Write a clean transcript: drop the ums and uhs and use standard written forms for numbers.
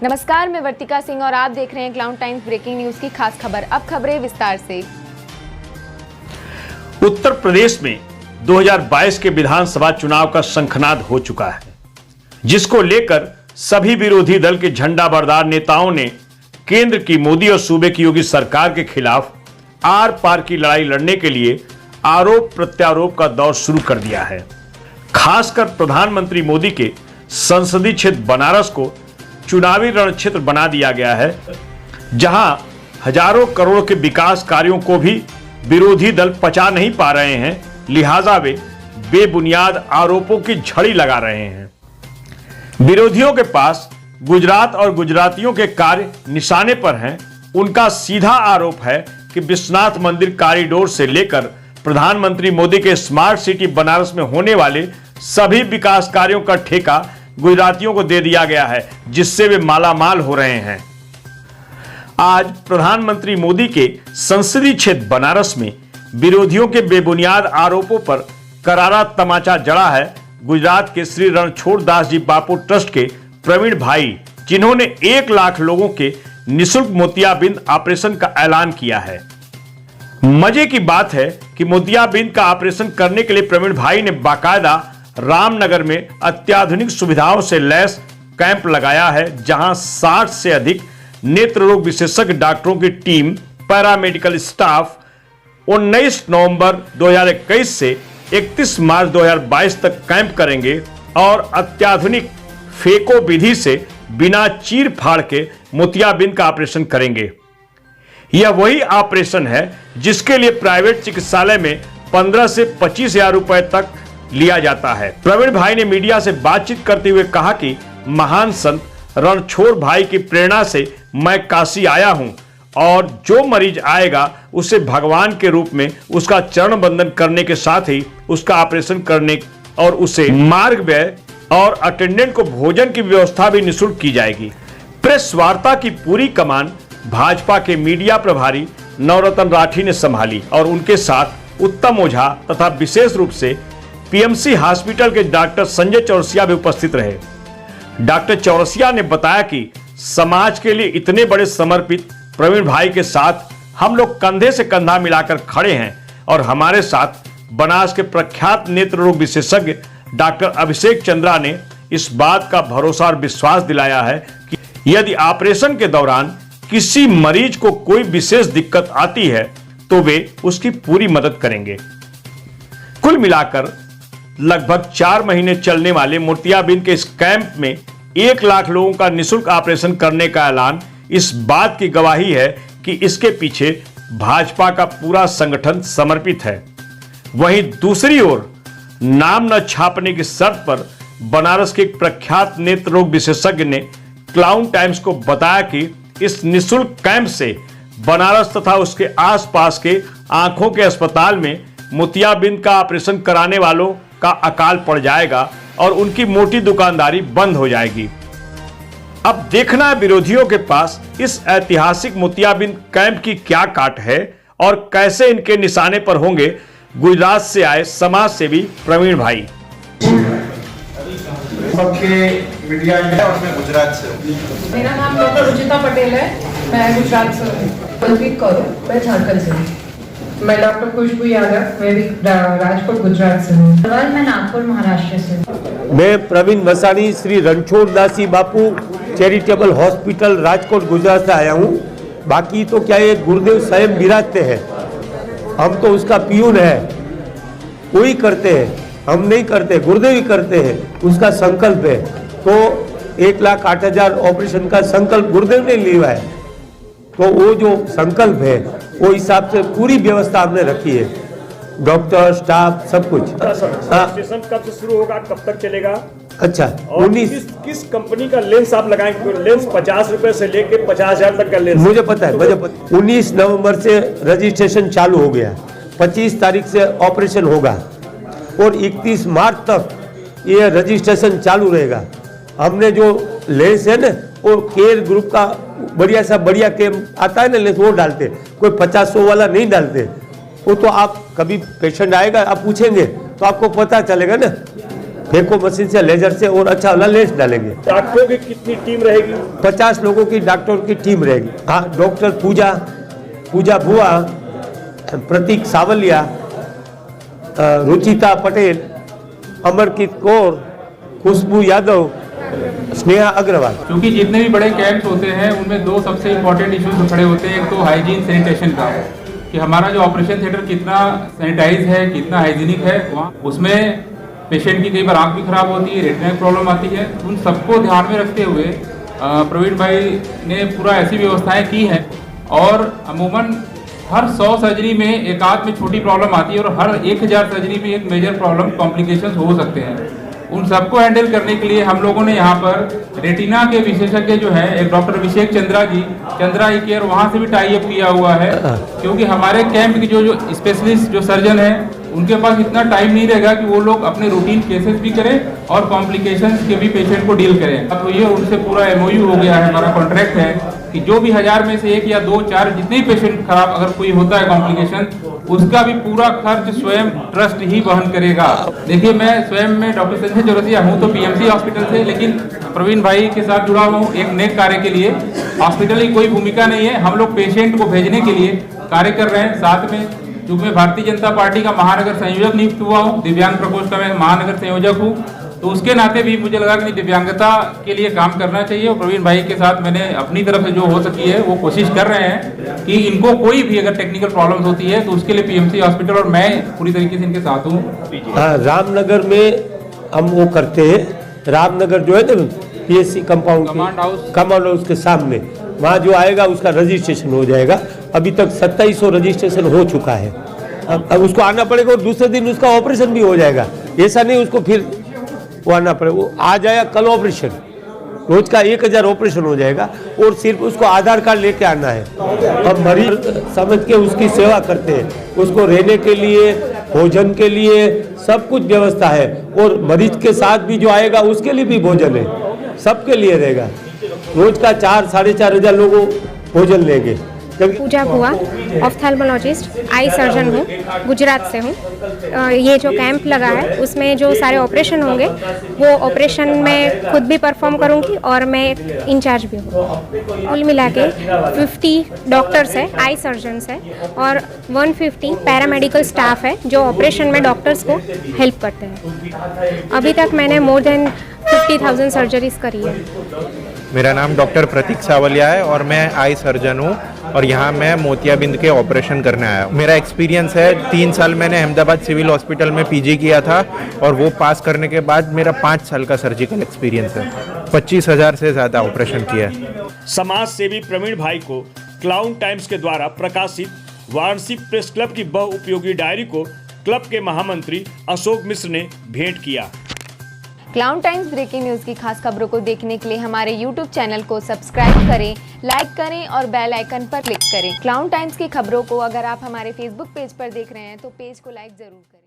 नमस्कार, मैं वर्तिका सिंह और आप देख रहे हैं क्लाउड टाइम्स ब्रेकिंग न्यूज की खास खबर। अब खबरें विस्तार से। उत्तर प्रदेश में 2022 के विधानसभा चुनाव का शंखनाद हो चुका है, जिसको लेकर सभी विरोधी दल के झंडा बरदार नेताओं ने केंद्र की मोदी और सूबे की योगी सरकार के खिलाफ आर पार की लड़ाई लड़ने के लिए आरोप प्रत्यारोप का दौर शुरू कर दिया है। खासकर प्रधानमंत्री मोदी के संसदीय क्षेत्र बनारस को चुनावी रण क्षेत्र बना दिया गया है, जहां हजारों करोड़ के विकास कार्यों को भी विरोधी दल पचा नहीं पा रहे हैं, लिहाजा वे बेबुनियाद आरोपों की झड़ी लगा रहे हैं। विरोधियों के पास गुजरात और गुजरातियों के कार्य निशाने पर हैं। उनका सीधा आरोप है कि विश्वनाथ मंदिर कॉरिडोर से लेकर प्रधानमंत्री मोदी के स्मार्ट सिटी बनारस में होने वाले सभी विकास कार्यों का ठेका गुजरातियों को दे दिया गया है, जिससे वे मालामाल हो रहे हैं। आज प्रधानमंत्री मोदी के संसदीय क्षेत्र बनारस में विरोधियों के बेबुनियाद आरोपों पर करारा तमाचा जड़ा है गुजरात के श्री रणछोड़ दास जी बापू ट्रस्ट के प्रवीण भाई, जिन्होंने 1 लाख लोगों के निःशुल्क मोतियाबिंद ऑपरेशन का ऐलान किया है। मजे की बात है कि मोतियाबिंद का ऑपरेशन करने के लिए प्रवीण भाई ने बाकायदा रामनगर में अत्याधुनिक सुविधाओं से लैस कैंप लगाया है, जहां 60 से अधिक नेत्र रोग विशेषज्ञ डॉक्टरों की टीम, पैरामेडिकल स्टाफ 19 नवंबर 2021 से 31 मार्च 2022 तक कैंप करेंगे और अत्याधुनिक फेको विधि से बिना चीर फाड़ के मोतियाबिंद का ऑपरेशन करेंगे। यह वही ऑपरेशन है जिसके लिए प्राइवेट चिकित्सालय में 15 से 25 हजार रुपए तक लिया जाता है। प्रवीण भाई ने मीडिया से बातचीत करते हुए कहा कि महान संत रणछोड़ भाई की प्रेरणा से मैं काशी आया हूं और जो मरीज आएगा उसे भगवान के रूप में उसका चरण बंदन करने के साथ ही उसका ऑपरेशन करने और उसे मार्ग व्यय और अटेंडेंट को भोजन की व्यवस्था भी निःशुल्क की जाएगी। प्रेस वार्ता की पूरी कमान भाजपा के मीडिया प्रभारी नवरत्न राठी ने संभाली और उनके साथ उत्तम ओझा तथा विशेष रूप से पीएमसी हॉस्पिटल के डॉक्टर संजय चौरसिया भी उपस्थित रहे। डॉक्टर चौरसिया ने बताया कि समाज के लिए इतने बड़े समर्पित प्रवीण भाई के साथ हम लोग कंधे से कंधा मिलाकर खड़े हैं और हमारे साथ बनारस के प्रख्यात नेत्र रोग विशेषज्ञ डॉक्टर अभिषेक चंद्रा ने इस बात का भरोसा और विश्वास दिलाया है कि यदि ऑपरेशन के दौरान किसी मरीज को कोई विशेष दिक्कत आती है तो वे उसकी पूरी मदद करेंगे। कुल मिलाकर लगभग 4 महीने चलने वाले मोतियाबिंद के इस कैंप में 1 लाख लोगों का निःशुल्क ऑपरेशन करने का ऐलान इस बात की गवाही है कि इसके पीछे भाजपा का पूरा संगठन समर्पित है। वहीं दूसरी ओर नाम न छापने की शर्त पर बनारस के एक प्रख्यात नेत्र रोग विशेषज्ञ ने क्लाउड टाइम्स को बताया कि इस निःशुल्क कैंप से बनारस तथा उसके आसपास के आंखों के अस्पताल में मोतियाबिंद का ऑपरेशन कराने वालों का अकाल पड़ जाएगा और उनकी मोटी दुकानदारी बंद हो जाएगी। अब देखना है विरोधियों के पास इस ऐतिहासिक मोतियाबिंद कैंप की क्या काट है और कैसे इनके निशाने पर होंगे गुजरात से आए समाज सेवी प्रवीण भाई। मीडिया और मैं गुजरात से हूँ। मेरा नाम डॉक्टर रुचिता पटेल है, मैं गुजरात से हूँ। बलवीर कौर, मैं झारखंड से हूँ। मैं डॉक्टर खुशबू यादव, मैं भी राजकोट गुजरात से हूँ। मैं नागपुर महाराष्ट्र से हूँ। मैं प्रवीण वसानी श्री रणछोड़ दास जी बापू चैरिटेबल हॉस्पिटल राजकोट गुजरात से आया हूँ। बाकी तो क्या ये गुरुदेव स्वयं विराजते हैं, हम तो उसका पियून है, वही करते हैं, हम नहीं करते, गुरुदेव ही करते हैं, उसका संकल्प है। तो 1,08,000 ऑपरेशन का संकल्प गुरुदेव ने लिया है, तो वो जो संकल्प है वो हिसाब से पूरी व्यवस्था हमने रखी है, डॉक्टर स्टाफ सब कुछ। ऑपरेशन कब से शुरू होगा, कब तक चलेगा? अच्छा, 19 किस कंपनी का लेंस आप लगाएंगे? लेंस 50 रुपए से लेके 50,000 तक का लेंस। मुझे पता है, 19 नवंबर से रजिस्ट्रेशन चालू हो गया, 25 तारीख से ऑपरेशन होगा और 31 मार्च तक ये रजिस्ट्रेशन चालू रहेगा। हमने जो लेंस है ना वो केयर ग्रुप का बढ़िया सा बढ़िया कैम्प आता है ना लेंस, वो डालते, कोई 50-100 वाला नहीं डालते। वो तो आप कभी पेशेंट आएगा, आप पूछेंगे तो आपको पता चलेगा ना। फेको मशीन से, लेजर से, और अच्छा वाला लेंस डालेंगे। डॉक्टरों की कितनी टीम रहेगी? 50 लोगों की डॉक्टरों की टीम रहेगी। हाँ, डॉक्टर पूजा बुआ, प्रतीक सावलिया, रुचिता पटेल, अमरकीत कौर, खुशबू यादव, स्नेहा अग्रवाल। क्योंकि जितने भी बड़े कैंप्स होते हैं उनमें दो सबसे इम्पोर्टेंट इश्यूज खड़े होते हैं। एक तो हाइजीन सैनिटेशन का, कि हमारा जो ऑपरेशन थिएटर कितना सैनिटाइज है, कितना हाइजीनिक है। वहाँ उसमें पेशेंट की कई बार आँख भी खराब होती है, रेटिना की प्रॉब्लम आती है। उन सबको ध्यान में रखते हुए प्रवीण भाई ने पूरा ऐसी व्यवस्थाएं की हैं, और अमूमन हर 100 सर्जरी में एक आध में छोटी प्रॉब्लम आती है, और हर 1000 सर्जरी में एक मेजर प्रॉब्लम कॉम्प्लिकेशंस हो सकते हैं। उन सबको हैंडल करने के लिए हम लोगों ने यहाँ पर रेटिना के विशेषज्ञ जो है, एक डॉक्टर अभिषेक चंद्रा जी, चंद्रा आई केयर, वहाँ से भी टाई अप किया हुआ है। क्योंकि हमारे कैंप की जो स्पेशलिस्ट जो सर्जन है, उनके पास इतना टाइम नहीं रहेगा कि वो लोग अपने रूटीन केसेस भी करें और कॉम्प्लिकेशंस के भी पेशेंट को डील करें। तो ये उनसे पूरा MOU हो गया है, हमारा कॉन्ट्रैक्ट है कि जो भी 1000 में से 1 या 2 4 जितने भी पेशेंट खराब अगर कोई होता है कॉम्प्लिकेशन, उसका भी पूरा खर्च स्वयं ट्रस्ट ही वहन करेगा। देखिए, मैं स्वयं में डॉक्टर संजय चौरसिया हूँ तो PMC हॉस्पिटल से, लेकिन प्रवीण भाई के साथ जुड़ा हुआ हूँ एक नेक कार्य के लिए। हॉस्पिटल की कोई भूमिका नहीं है, हम लोग पेशेंट को भेजने के लिए कार्य कर रहे हैं। साथ में क्योंकि मैं भारतीय जनता पार्टी का महानगर संयोजक नियुक्त हुआ हूँ, दिव्यांग प्रकोष्ठ का मैं महानगर संयोजक हूँ, तो उसके नाते भी मुझे लगा कि दिव्यांगता के लिए काम करना चाहिए। और प्रवीण भाई के साथ मैंने अपनी तरफ से जो हो सकी है वो कोशिश कर रहे हैं कि इनको कोई भी अगर टेक्निकल प्रॉब्लम्स होती है तो उसके लिए PMC हॉस्पिटल और मैं पूरी तरीके से इनके साथ हूँ। रामनगर में हम वो करते हैं, रामनगर जो है ना PSC कंपाउंड कमांड हाउस के सामने, वहाँ जो आएगा उसका रजिस्ट्रेशन हो जाएगा। अभी तक 2700 रजिस्ट्रेशन हो चुका है। अब उसको आना पड़ेगा और दूसरे दिन उसका ऑपरेशन भी हो जाएगा। ऐसा नहीं उसको फिर वो आना पड़ेगा, वो आ जाएगा कल ऑपरेशन, रोज का 1000 ऑपरेशन हो जाएगा, और सिर्फ उसको आधार कार्ड लेके आना है। अब मरीज समझ के उसकी सेवा करते हैं, उसको रहने के लिए, भोजन के लिए सब कुछ व्यवस्था है, और मरीज के साथ भी जो आएगा उसके लिए भी भोजन है, सबके लिए रहेगा। रोज का 4 साढ़े 4 हजार लोग भोजन लेंगे। पूजा बुआ, ऑफ्थेल्मोलॉजिस्ट, आई सर्जन हूँ, गुजरात से हूँ। ये जो कैंप लगा है उसमें जो सारे ऑपरेशन होंगे वो ऑपरेशन मैं खुद भी परफॉर्म करूँगी और मैं इंचार्ज भी हूँ। कुल मिला के 50 डॉक्टर्स है, आई सर्जन्स है, और 150 पैरामेडिकल स्टाफ है जो ऑपरेशन में डॉक्टर्स को हेल्प करते हैं। अभी तक मैंने मोर देन 50,000 सर्जरीज करी है। मेरा नाम डॉक्टर प्रतीक सावलिया है और मैं आई सर्जन हूँ, और यहाँ मैं मोतियाबिंद के ऑपरेशन करने आया हूँ। मेरा एक्सपीरियंस है 3 साल मैंने अहमदाबाद सिविल हॉस्पिटल में PG किया था, और वो पास करने के बाद मेरा 5 साल का सर्जिकल एक्सपीरियंस है। 25,000 से ज़्यादा ऑपरेशन किया है। समाज सेवी प्रवीण भाई को क्लाउन टाइम्स के द्वारा प्रकाशित वाराणसी प्रेस क्लब की बहुउपयोगी डायरी को क्लब के महामंत्री अशोक मिश्र ने भेंट किया। क्लाउन टाइम्स ब्रेकिंग न्यूज़ की खास खबरों को देखने के लिए हमारे YouTube चैनल को सब्सक्राइब करें, लाइक करें और बेल आइकन पर क्लिक करें। क्लाउन टाइम्स की खबरों को अगर आप हमारे Facebook पेज पर देख रहे हैं तो पेज को लाइक जरूर करें।